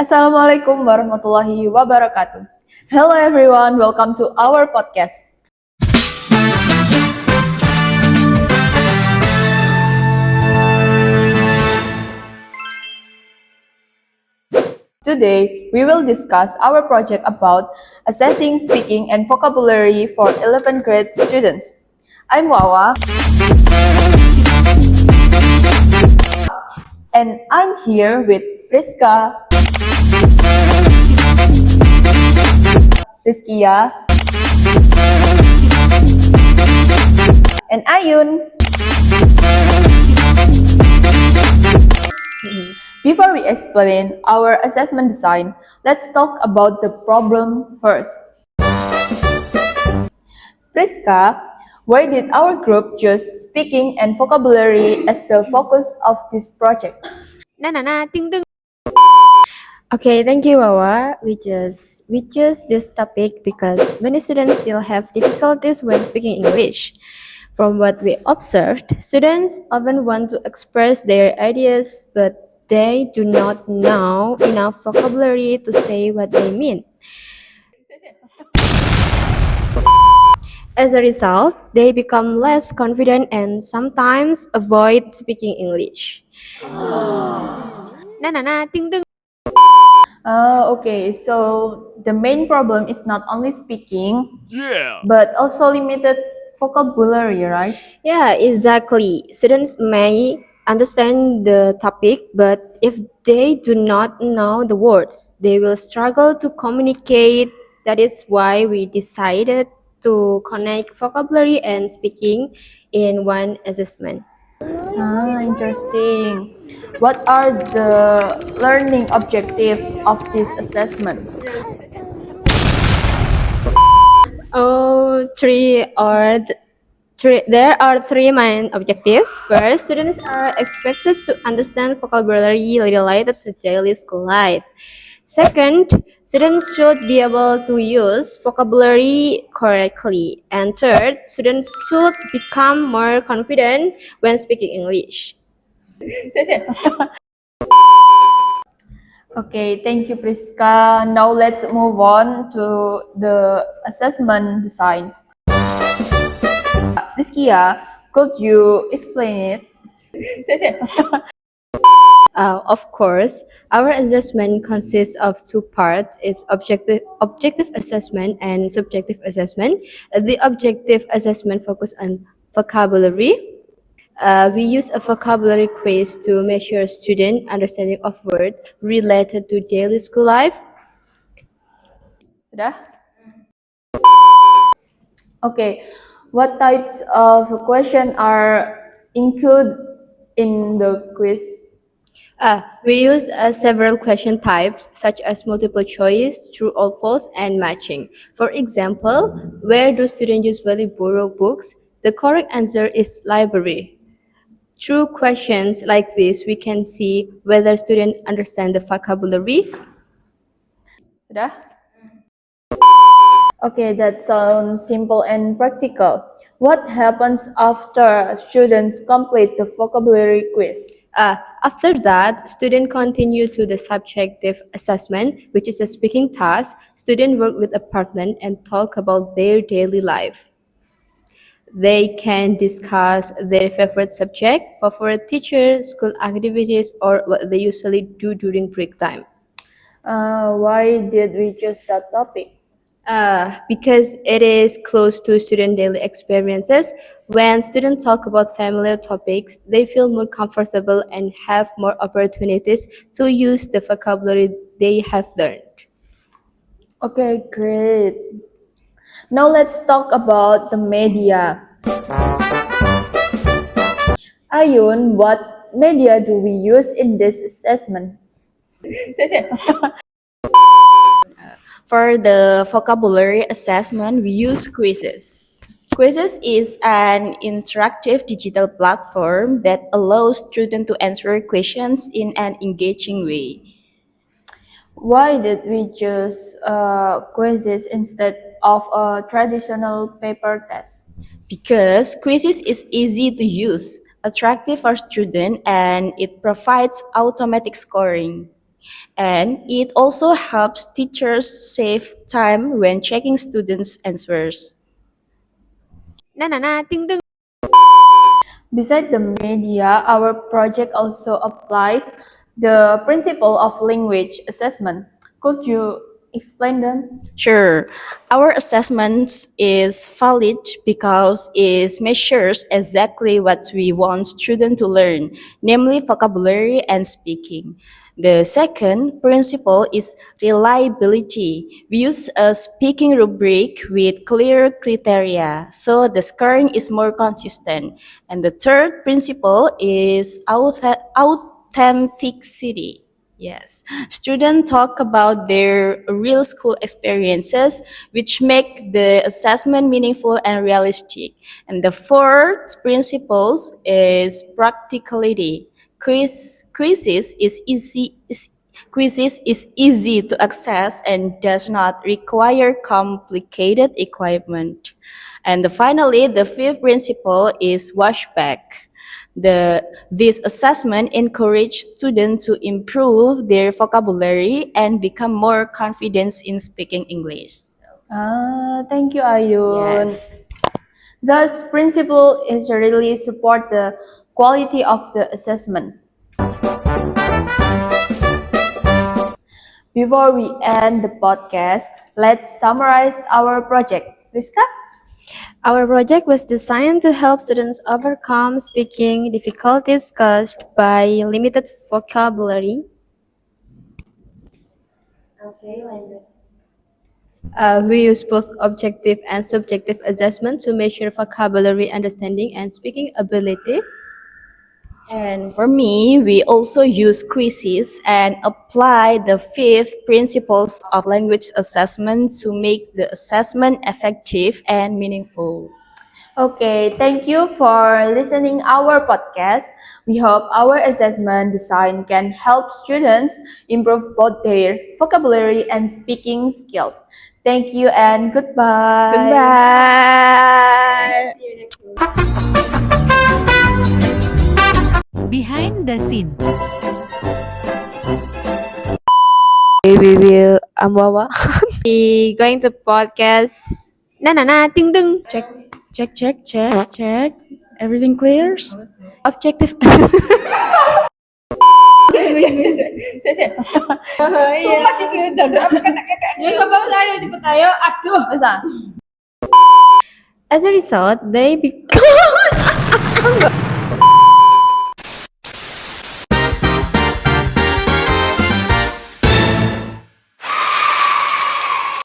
Assalamualaikum warahmatullahi wabarakatuh. Hello everyone, welcome to our podcast. Today, we will discuss our project about assessing speaking and vocabulary for 11th grade students. I'm Wawa, and I'm here with Priska, Rizkia, and Ayun. Before we explain our assessment design, let's talk about the problem first. Priska, why did our group choose speaking and vocabulary as the focus of this project? Ding ding. Okay, thank you, Wawa. We chose this topic because many students still have difficulties when speaking English. From what we observed, students often want to express their ideas, but they do not know enough vocabulary to say what they mean. As a result, they become less confident and sometimes avoid speaking English. Ding ding. Okay, so the main problem is not only speaking, but also limited vocabulary, right? Yeah, exactly. Students may understand the topic, but if they do not know the words, they will struggle to communicate. That is why we decided to connect vocabulary and speaking in one assessment. Interesting. What are the learning objectives of this assessment? Oh, there are three main objectives. First, students are expected to understand vocabulary related to daily school life. Second, students should be able to use vocabulary correctly. And third, students should become more confident when speaking English. Okay, thank you, Priska. Now let's move on to the assessment design. Rizkia, could you explain it? Of course, our assessment consists of two parts. It's objective assessment and subjective assessment. The objective assessment focus on vocabulary. We use a vocabulary quiz to measure student understanding of word related to daily school life. Sudah? Okay, what types of question are included in the quiz? We use several question types such as multiple choice, true or false, and matching. For example, where do students usually borrow books? The correct answer is library. Through questions like this, we can see whether students understand the vocabulary. Sudah? Okay, that sounds simple and practical. What happens after students complete the vocabulary quiz? After that, students continue to the subjective assessment, which is a speaking task. Students work with a partner and talk about their daily life. They can discuss their favorite subject, favorite teacher, school activities, or what they usually do during break time. Why did we choose that topic? Because it is close to student daily experiences. When students talk about familiar topics, they feel more comfortable and have more opportunities to use the vocabulary they have learned. Okay, great. Now let's talk about the media. Ayun, what media do we use in this assessment? For the vocabulary assessment, we use Quizzes. Quizzes is an interactive digital platform that allows students to answer questions in an engaging way. Why did we choose quizzes instead of a traditional paper test? Because Quizzes is easy to use, attractive for students, and it provides automatic scoring. And it also helps teachers save time when checking students' answers. Na na na, ting ding. Besides the media, our project also applies the principle of language assessment. Could you explain them? Sure, our assessment is valid because it measures exactly what we want students to learn, namely vocabulary and speaking. The second principle is reliability. We use a speaking rubric with clear criteria, so the scoring is more consistent. And the third principle is authenticity. Yes, students talk about their real school experiences, which make the assessment meaningful and realistic. And the fourth principle is practicality. Quizzes is easy to access and does not require complicated equipment. And finally, the fifth principle is washback. This assessment encourages students to improve their vocabulary and become more confident in speaking English. Thank you, Ayun. Yes. Thus, principle is really support the quality of the assessment. Before we end the podcast, let's summarize our project. Rizka? Our project was designed to help students overcome speaking difficulties caused by limited vocabulary. We use both objective and subjective assessment to measure vocabulary understanding and speaking ability. And for me, we also use quizzes and apply the fifth principles of language assessment to make the assessment effective and meaningful. Okay, thank you for listening our podcast. We hope our assessment design can help students improve both their vocabulary and speaking skills. Thank you and goodbye. Goodbye. Behind the scene. We will Wawa. We going to podcast. Na na na, ting ding. Check. Everything clears? Objective. As a result, they become